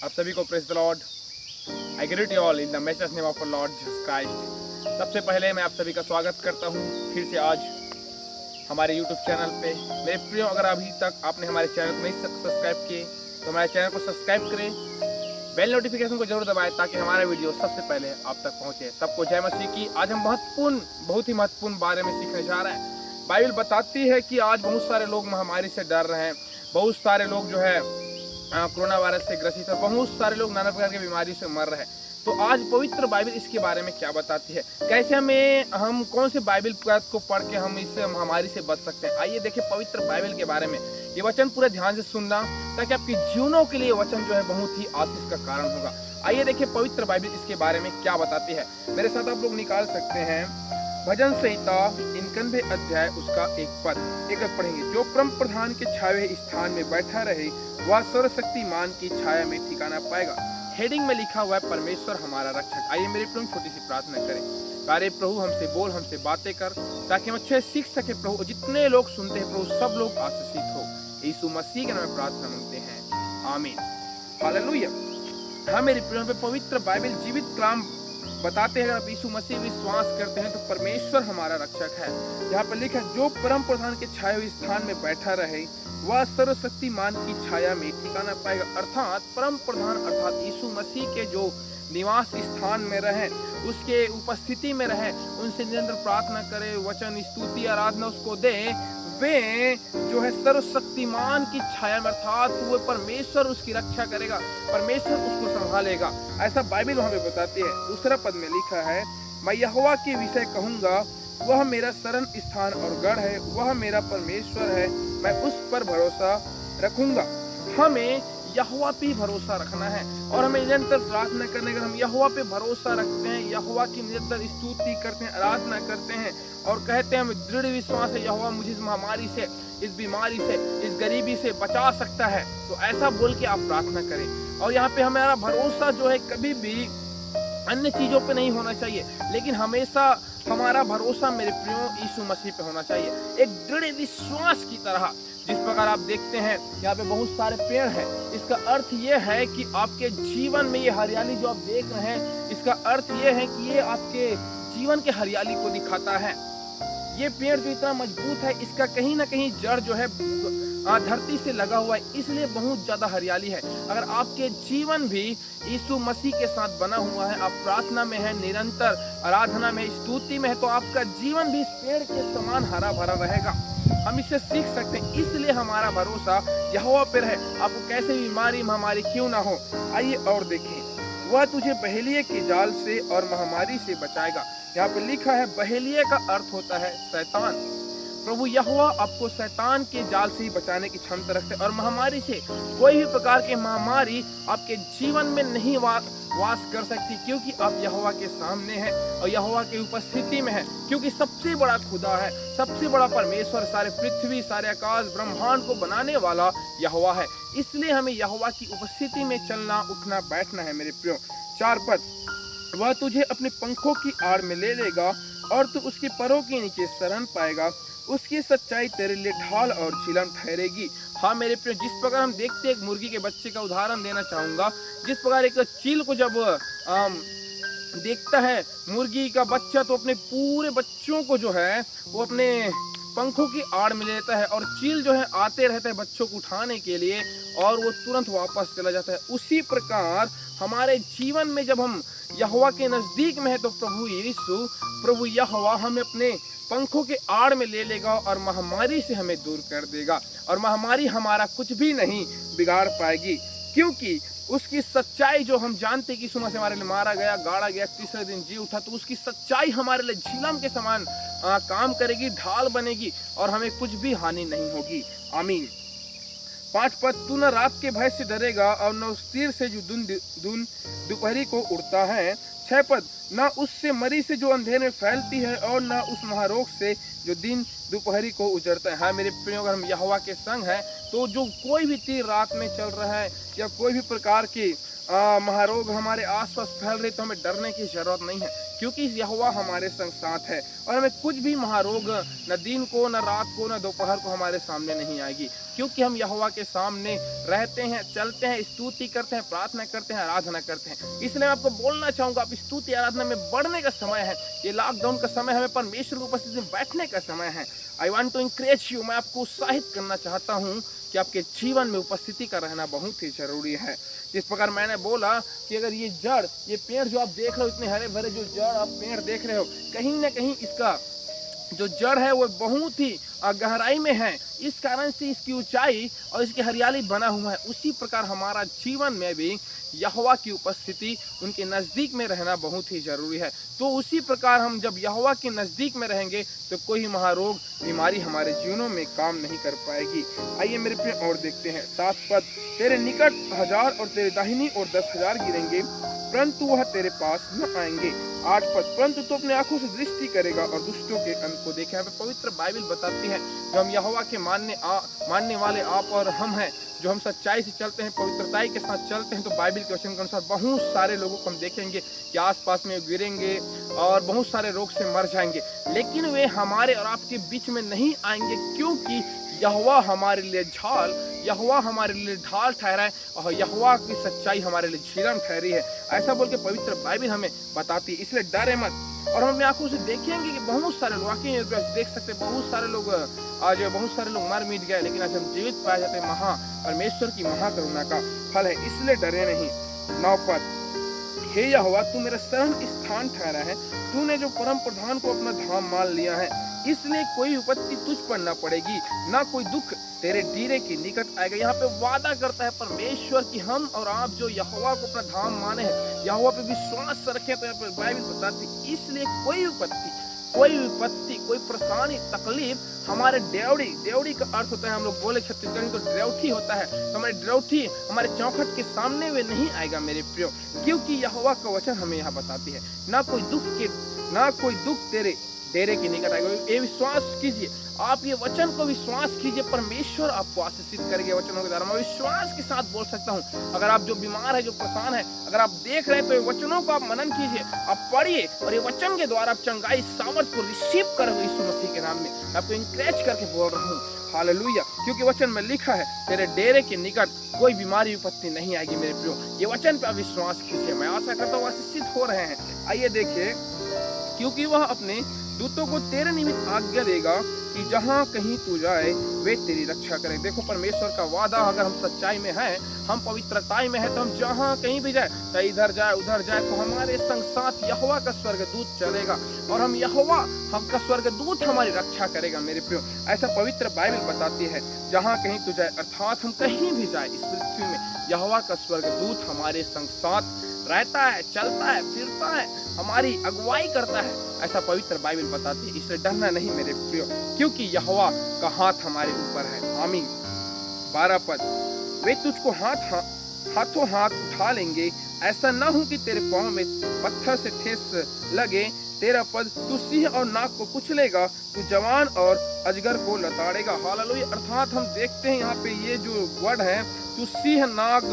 आप सभी को praise the Lord. I greet you all in the matches name of Lord Jesus Christ. सबसे पहले मैं आप सभी का स्वागत करता हूं फिर से आज हमारे यूट्यूब चैनल पे। मेरे प्रियो, अगर अभी तक आपने हमारे चैनल को नहीं सब्सक्राइब किए तो हमारे चैनल को सब्सक्राइब करें, बेल नोटिफिकेशन को जरूर दबाएं ताकि हमारा वीडियो सबसे पहले आप तक पहुंचे। सबको जय मसीह की। आज हम बहुत ही महत्वपूर्ण बारे में सीखने जा रहे हैं। बाइबल बताती है कि आज बहुत सारे लोग महामारी से डर रहे हैं, बहुत सारे लोग जो है कोरोना वायरस से ग्रसित है, बहुत सारे लोग नाना प्रकार की बीमारी से मर रहे हैं। तो आज पवित्र बाइबल इसके बारे में क्या बताती है, कैसे हम कौन से बाइबल को पढ़ के हम इस महामारी से बच सकते हैं। आइए देखिए पवित्र बाइबल के बारे में। ये वचन पूरे ध्यान से सुनना ताकि आपके जीवनों के लिए वचन जो है बहुत ही आशीष का कारण होगा। आइए देखिए पवित्र बाइबल इसके बारे में क्या बताती है। मेरे साथ आप लोग निकाल सकते हैं भजन संहिता 91 अध्याय उसका एक पद पढ़ेंगे। जो परम प्रधान के छावे स्थान में बैठा रहे वह सर्वशक्तिमान की छाया में ठिकाना पाएगा। हेडिंग में लिखा हुआ है परमेश्वर हमारा रक्षक। आइए मेरे प्रभु छोटी सी प्रार्थना करें। प्यारे प्रभु, हमसे बोल, हमसे बातें कर ताकि हम अच्छे सीख सके प्रभु। जितने लोग सुनते हैं प्रभु सब लोग आशीषित हो। यीशु मसीह के नाम में प्रार्थना मांगते हैं, आमीन। हालेलुया। हाँ मेरे प्रभु, पे पवित्र बाइबल जीवित कलाम बताते हैं। अगर आप यीशु मसीह विश्वास करते हैं तो परमेश्वर हमारा रक्षक है। यहाँ पर लिखा है जो परम प्रधान के छाए हुए स्थान में बैठा रहे वह सर्वशक्तिमान की छाया में ठिकाना पाएगा। अर्थात परम प्रधान अर्थात यीशु मसीह के जो निवास स्थान में रहे, उसके उपस्थिति में रहे, उनसे निरंतर प्रार्थना करे, वचन स्तुति आराधना उसको दे, वे जो है सर्वशक्तिमान की छाया में अर्थात वो परमेश्वर उसकी रक्षा करेगा, परमेश्वर उसको संभालेगा। ऐसा बाइबल वहां पे बताती है। दूसरा पद में लिखा है मैं यहोवा के विषय कहूंगा, वह मेरा शरण स्थान और गढ़ है, वह मेरा परमेश्वर है, मैं उस पर भरोसा रखूंगा। हमें यहोवा पे भरोसा रखना है और हमें निरंतर प्रार्थना करने का। हम यहोवा पे भरोसा रखते हैं, यहोवा की निरंतर स्तुति करते हैं, आराधना करते हैं और कहते हैं हमें दृढ़ विश्वास है यहोवा मुझे इस महामारी से, इस बीमारी से, इस गरीबी से बचा सकता है। तो ऐसा बोल के आप प्रार्थना करें। और यहाँ पे हमारा भरोसा जो है कभी भी अन्य चीजों पे नहीं होना चाहिए, लेकिन हमेशा हमारा भरोसा मेरे प्रियो यीशु मसीह पे होना चाहिए, एक दृढ़ विश्वास की तरह। जिस प्रकार आप देखते हैं यहाँ पे बहुत सारे पेड़ हैं, इसका अर्थ ये है कि आपके जीवन में ये हरियाली जो आप देख रहे हैं, इसका अर्थ ये है कि ये आपके जीवन के हरियाली को दिखाता है। ये पेड़ जो इतना मजबूत है, इसका कहीं ना कहीं जड़ जो है धरती से लगा हुआ है, इसलिए बहुत ज्यादा हरियाली है। अगर आपके जीवन भी यीशु मसीह के साथ बना हुआ है, आप प्रार्थना में है, निरंतर आराधना में, स्तुति में है, तो आपका जीवन भी इस पेड़ के समान हरा भरा रहेगा। हम इससे सीख सकते हैं, इसलिए हमारा भरोसा यहोवा पर है। आपको कैसे बीमारी महामारी क्यों ना हो। आइए और देखें, वह तुझे बहेलिये के जाल से और महामारी से बचाएगा। यहाँ पे लिखा है बहेलिये का अर्थ होता है शैतान। प्रभु यहोवा आपको शैतान के जाल से ही बचाने की क्षमता रखते हैं और महामारी से, कोई भी प्रकार की महामारी आपके जीवन में नहीं वास कर सकती, क्योंकि आप यहोवा के सामने हैं और यहोवा की उपस्थिति में हैं। क्योंकि सबसे बड़ा खुदा है, सबसे बड़ा परमेश्वर, सारे पृथ्वी, सारे आकाश ब्रह्मांड को बनाने वाला यहोवा है। इसलिए हमें यहोवा की उपस्थिति में चलना, उठना, बैठना है मेरे प्रियो। 4 पद, वह तुझे अपने पंखों की आड़ में ले लेगा और तू उसके परों के नीचे शरण पाएगा। उसकी सच्चाई तेरे लिए ढाल और झिलम ठहरेगी। हाँ मेरे प्रिय, जिस प्रकार हम देखते हैं, एक मुर्गी के बच्चे का उदाहरण देना चाहूंगा। जिस प्रकार एक चील को जब देखता है मुर्गी का बच्चा, तो अपने पूरे बच्चों को जो है वो अपने पंखों की आड़ में लेता है और चील जो है आते रहता है बच्चों को उठाने के लिए और वो तुरंत वापस चला जाता है। उसी प्रकार हमारे जीवन में जब हम यहोवा के नजदीक में है तो प्रभु यहोवा हमें अपने पंखों के आड़ में ले लेगा और महामारी से हमें दूर कर देगा और महामारी हमारा कुछ भी नहीं बिगाड़ पाएगी, क्योंकि उसकी सच्चाई जो हम जानते कि सुबह से हमारे लिए मारा गया, गाड़ा गया, तीसरे दिन जी उठा, तो उसकी सच्चाई हमारे लिए झिलम के समान काम करेगी, ढाल बनेगी और हमें कुछ भी हानि नहीं होगी। आमीन। 5 पद, तू न रात के भय से डरेगा और न उस तीर से जो दोपहरी को उड़ता है। 6 पद, न उससे मरी से जो अंधेरे में फैलती है और न उस महारोग से जो दिन दोपहरी को उजड़ता है। हाँ मेरे प्रियो, अगर हम यहोवा के संग हैं तो जो कोई भी तीर रात में चल रहा है या कोई भी प्रकार की महारोग हमारे आसपास फैल रहे तो हमें डरने की जरूरत नहीं है, क्योंकि यहोवा हमारे संग साथ है और हमें कुछ भी महारोग न दिन को, न रात को, न दोपहर को हमारे सामने नहीं आएगी, क्योंकि हम यहोवा के सामने रहते हैं, चलते हैं, स्तुति करते हैं, प्रार्थना करते हैं, आराधना करते हैं। इसलिए मैं आपको बोलना चाहूँगा, आप स्तुति आराधना में बढ़ने का समय है। ये लॉकडाउन का समय हमें परमेश्वर की उपस्थिति में बैठने का समय है। I want to encourage you, मैं आपको उत्साहित करना चाहता हूँ कि आपके जीवन में उपस्थिति का रहना बहुत ही जरूरी है। जिस प्रकार मैंने बोला कि अगर ये जड़, ये पेड़ जो आप देख रहे हो, इतने हरे भरे जो जड़ आप पेड़ देख रहे हो, कहीं ना कहीं इसका जो जड़ है वो बहुत ही गहराई में है, इस कारण से इसकी ऊंचाई और इसकी हरियाली बना हुआ है। उसी प्रकार हमारा जीवन में भी यहोवा की उपस्थिति, उनके नज़दीक में रहना बहुत ही ज़रूरी है। तो उसी प्रकार हम जब यहोवा के नज़दीक में रहेंगे तो कोई महारोग, बीमारी हमारे जीवनों में काम नहीं कर पाएगी। आइए मेरे प्रिय और देखते हैं 7 पद, तेरे निकट 1000 और तेरे दाहिनी ओर 10,000 गिरेंगे, परंतु वह तेरे पास न आएंगे। 8 पद, परंतु तू अपने आंखों से दृष्टि करेगा और दुष्टों के अंत को देखे। यहाँ पे पवित्र बाइबल बताती है, जो हम यहोवा के मानने वाले आप और हम हैं, जो हम सच्चाई से चलते हैं, पवित्रताई के साथ चलते हैं, तो बाइबल के वचन के अनुसार बहुत सारे लोगों को हम देखेंगे कि आसपास में गिरेंगे और बहुत सारे रोग से मर जाएंगे, लेकिन वे हमारे और आपके बीच में नहीं आएंगे, क्योंकि यहोवा हमारे लिए ढाल, यहोवा हमारे लिए ढाल ठहरा है और यहोवा की सच्चाई हमारे लिए झिलम ठहरी है। ऐसा बोल के पवित्र बाइबल हमें बताती है, इसलिए डरे मत। और हम अपनी आंखों से देखेंगे कि बहुत सारे लोग, वाकई देख सकते हैं, बहुत सारे लोग आज मर मिट गए, लेकिन आज हम जीवित पाए जाते हैं। परमेश्वर की महाकरुणा का फल है, इसलिए डरे नहीं। 9 पद, हे यहोवा तू मेरा शरण स्थान ठहरा है, तूने जो परम प्रधान को अपना धाम मान लिया है, इसलिए कोई विपत्ति तुझ पर न पड़ेगी, ना कोई दुख तेरे डेरे के निकट आएगा। यहाँ पे वादा करता है परमेश्वर कि हम और आप जो यहोवा को अपना धाम माने हैं, यहोवा पे विश्वास रखें, तो यहाँ पे बाइबल बताती है इसलिए कोई विपत्ति, कोई परेशानी, तकलीफ हमारे ड्योढ़ी का अर्थ होता है, हम लोग बोले छत्तीसगढ़ी तो ड्योठी होता है, तो हमारे ड्योठी हमारे चौखट के सामने वे नहीं आएगा मेरे प्रियो, क्योंकि यहोवा का वचन हमें यहाँ बताती है ना कोई दुख तेरे डेरे के निकट आएगा। ये विश्वास कीजिए, आप ये वचन को विश्वास कीजिए, परमेश्वर आपको आशीषित करेंगे वचनों के द्वारा। मैं विश्वास के साथ बोल सकता हूँ, अगर आप जो बीमार है, जो परेशान है, अगर आप देख रहे हैं, तो ये वचनों को आप मनन कीजिए, आप पढ़िए और ये वचन के द्वारा आप चंगाई सामर्थ को रिसीव करोगे यीशु मसीह के नाम में। मैं आपको इंकरेज करके बोल रहा हूँ, हालेलुया, क्योंकि वचन में लिखा है तेरे डेरे के निकट कोई बीमारी विपत्ति नहीं आएगी मेरे प्रियो। ये वचन पे आप विश्वास कीजिए, मैं आशा करता हूँ आशीषित हो रहे हैं। आइए देखिए, क्योंकि वह अपने दूतों को तेरे निमित्त आज्ञा देगा कि जहाँ कहीं तू जाए वे तेरी रक्षा करें। देखो परमेश्वर का वादा, अगर हम सच्चाई में हैं, हम पवित्रताई में हैं, तो हम जहाँ कहीं भी जाए, चाहे इधर जाए उधर जाए, तो हमारे संग साथ यहोवा का स्वर्गदूत चलेगा और हमका स्वर्गदूत हमारी रक्षा करेगा मेरे प्रियो। ऐसा पवित्र बाइबल बताती है, जहाँ कहीं तू जाए, अर्थात हम कहीं भी जाए इस पृथ्वी में, यहोवा का स्वर्गदूत हमारे संग साथ रहता है, चलता है, फिरता है, हमारी अगुवाई करता है, ऐसा पवित्र बाइबल बताती है। इसलिए डरना नहीं मेरे प्रियो, क्योंकि यहोवा का हाथ हमारे ऊपर है। आमीन। 12 पद, वे तुझको हाथों हाथ उठा लेंगे, ऐसा ना हो कि तेरे पांव में पत्थर से ठेस लगे। 13 पद, तू सिंह और नाग को कुचलेगा, तू जवान और अजगर को लताड़ेगा। हालेलुया। अर्थात हम देखते हैं यहाँ पे ये जो वर्ड है, तू सिंह, नाग,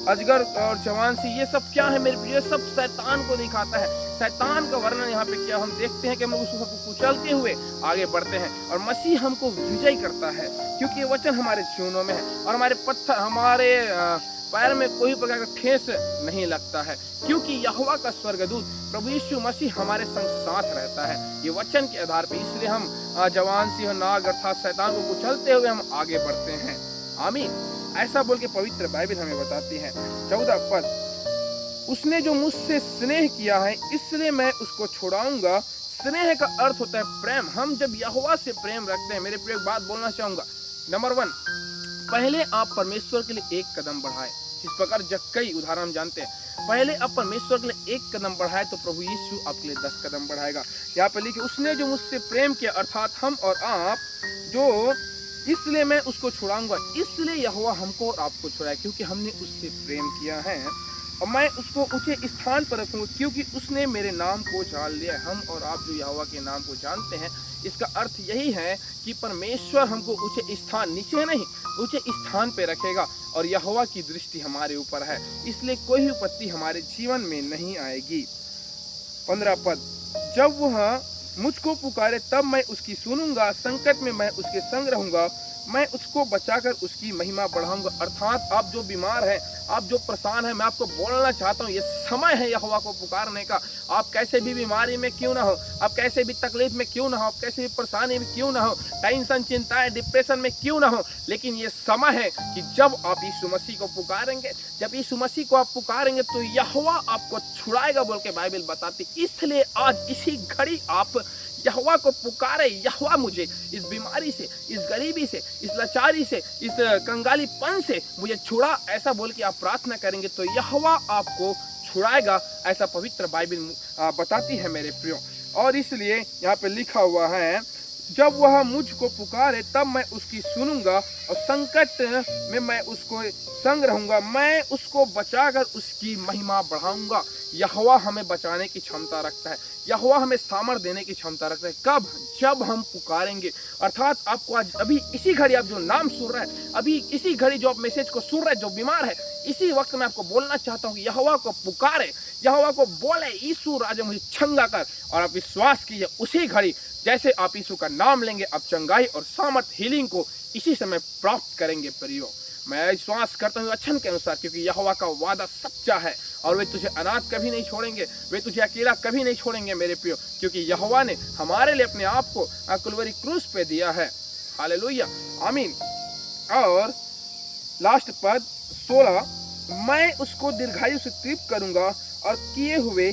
अजगर और जवान सी, ये सब क्या है मेरे प्रिय? ये सब शैतान को दिखाता है। शैतान का वर्णन यहाँ पे किया। हम देखते हैं कि हम लोग उसको कुचलते हुए आगे बढ़ते हैं और मसीह हमको विजय करता है, क्योंकि ये वचन हमारे जीवनों में है और हमारे पैर में कोई प्रकार का ठेस नहीं लगता है, क्योंकि यहोवा का स्वर्गदूत प्रभु यीशु मसीह हमारे संग साथ रहता है। ये वचन के आधार पर इसलिए हम जवान सिंह, नाग अर्थात शैतान को कुचलते हुए हम आगे बढ़ते हैं। आमीन। ऐसा बोल के पवित्र बाइबल हमें बताती है। 14 पद, उसने जो मुझसे स्नेह किया है इसलिए मैं उसको छुड़ाऊंगा। स्नेह का अर्थ होता है प्रेम। हम जब यहोवा से प्रेम रखते हैं, मेरे प्रिय एक बात बोलना चाहूंगा। नंबर 1, पहले आप परमेश्वर के लिए एक कदम बढ़ाए। इस प्रकार जक्कई उदाहरण हम जानते हैं, पहले आप परमेश्वर के लिए एक कदम बढ़ाए तो प्रभु यीशु आपके लिए 10 कदम बढ़ाएगा। यहाँ पे लिखे, उसने जो मुझसे प्रेम किया, अर्थात हम और आप, जो इसलिए मैं उसको छुड़ाऊंगा। इसलिए यहोवा हमको और आपको छुड़ाया, क्योंकि हमने उससे प्रेम किया है, और मैं उसको ऊंचे स्थान पर रखूंगा, क्योंकि उसने मेरे नाम को जान लिया। हम और आप जो यहोवा के नाम को जानते हैं, इसका अर्थ यही है कि परमेश्वर हमको ऊंचे स्थान, नीचे नहीं ऊंचे स्थान पे रखेगा और यहोवा की दृष्टि हमारे ऊपर है, इसलिए कोई विपत्ति हमारे जीवन में नहीं आएगी। 15 पद, जब वह मुझको पुकारे तब मैं उसकी सुनूंगा, संकट में मैं उसके संग रहूंगा, मैं उसको बचाकर उसकी महिमा बढ़ाऊंगा। अर्थात आप जो बीमार हैं, आप जो परेशान हैं, मैं आपको बोलना चाहता हूँ, ये समय है यहोवा को पुकारने का। आप कैसे भी बीमारी में क्यों ना हो, आप कैसे भी तकलीफ में क्यों ना हो, आप कैसे भी परेशानी में क्यों ना हो, टेंशन, चिंताएं, डिप्रेशन में क्यों ना हो, लेकिन ये समय है कि जब आप यीशु मसीह को पुकारेंगे, जब यीशु मसीह को आप पुकारेंगे तो यहोवा आपको छुड़ाएगा बोल के बाइबल बताती। इसलिए आज इसी घड़ी आप यहोवा को पुकारे, यहोवा मुझे इस बीमारी से, इस गरीबी से, इस लाचारी से, इस कंगालीपन से मुझे छुड़ा, ऐसा बोल के आप प्रार्थना करेंगे तो यहोवा आपको छुड़ाएगा, ऐसा पवित्र बाइबल बताती है मेरे प्रियो। और इसलिए यहाँ पे लिखा हुआ है, जब वह मुझको पुकारे तब मैं उसकी सुनूंगा और संकट में मैं उसको संग रहूंगा, मैं उसको बचाकर उसकी महिमा बढ़ाऊंगा। यहोवा हमें बचाने की क्षमता रखता है, यहोवा हमें सामर्थ देने की क्षमता रखता है। कब? जब हम पुकारेंगे। अर्थात आपको आज अभी इसी घड़ी आप जो नाम सुन रहे हैं, अभी इसी घड़ी जो आप मैसेज को सुन रहे हैं, जो बीमार है, इसी वक्त मैं आपको बोलना चाहता हूँ कि यहोवा को पुकारे, यहोवा को बोले, यीशु राजा मुझे चंगा कर। और आप विश्वास कीजिए, उसी घड़ी जैसे आप यीशु का नाम लेंगे, आप चंगाई और सामर्थ, हीलिंग को इसी समय प्राप्त करेंगे। प्रियो, मैं विश्वास करता हूँ वचन के अनुसार, क्योंकि यहोवा का वादा सच्चा है और वे तुझे अनाथ कभी नहीं छोड़ेंगे, वे तुझे अकेला कभी नहीं छोड़ेंगे मेरे प्रियो, क्योंकि यहोवा ने हमारे लिए अपने आप को कलवरी क्रूस पे दिया है। हालेलुया, आमीन। और लास्ट पद 16, मैं उसको दीर्घायु से तृप्त करूंगा और किए हुए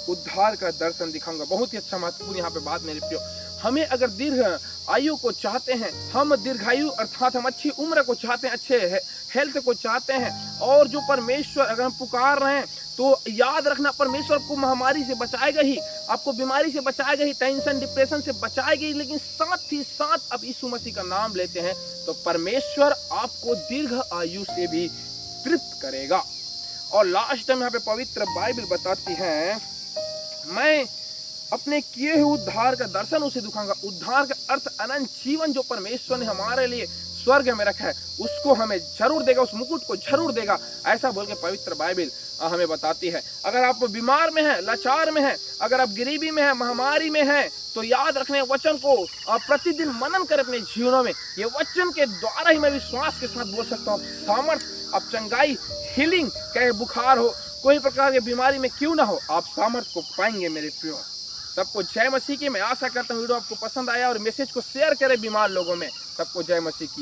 उद्धार का दर्शन दिखाऊंगा। बहुत ही अच्छा महत्वपूर्ण यहाँ पे बात मेरे प्रियो। हमें अगर दीर्घ आयु को चाहते हैं, हम दीर्घायु अर्थात हम अच्छी उम्र को चाहते हैं, अच्छे हेल्थ को चाहते हैं, और जो परमेश्वर अगर हम पुकार रहे हैं तो याद रखना, परमेश्वर आपको महामारी से बचाएगा ही, आपको बीमारी से बचाएगा ही, टेंशन, डिप्रेशन से बचाएगा ही, लेकिन साथ ही साथ अब यीशु मसीह का नाम लेते हैं तो परमेश्वर आपको दीर्घ आयु से भी तृप्त करेगा। और लास्ट टाइम यहाँ पे पवित्र बाइबल बताती है, मैं अपने किए हुए उद्धार का दर्शन उसे दिखाऊंगा। उद्धार का अर्थ अनंत जीवन जो परमेश्वर ने हमारे लिए स्वर्ग में रखा है, उसको हमें जरूर देगा, उस मुकुट को जरूर देगा, ऐसा बोल के पवित्र बाइबल हमें बताती है। अगर आप बीमार में हैं, लाचार में हैं, अगर आप गरीबी में हैं, महामारी में हैं, तो याद रखने वचन को आप प्रतिदिन मनन करें अपने जीवनों में। ये वचन के द्वारा ही मैं विश्वास के साथ बोल सकता हूँ, आप सामर्थ, आप चंगाई, हीलिंग, चाहे बुखार हो, कोई प्रकार की बीमारी में क्यों ना हो, आप सामर्थ को पाएंगे मेरे प्रियो। सबको जय मसीह की। मैं आशा करता हूँ वीडियो आपको पसंद आया और मैसेज को शेयर करें बीमार लोगों में। सबको जय मसीह की।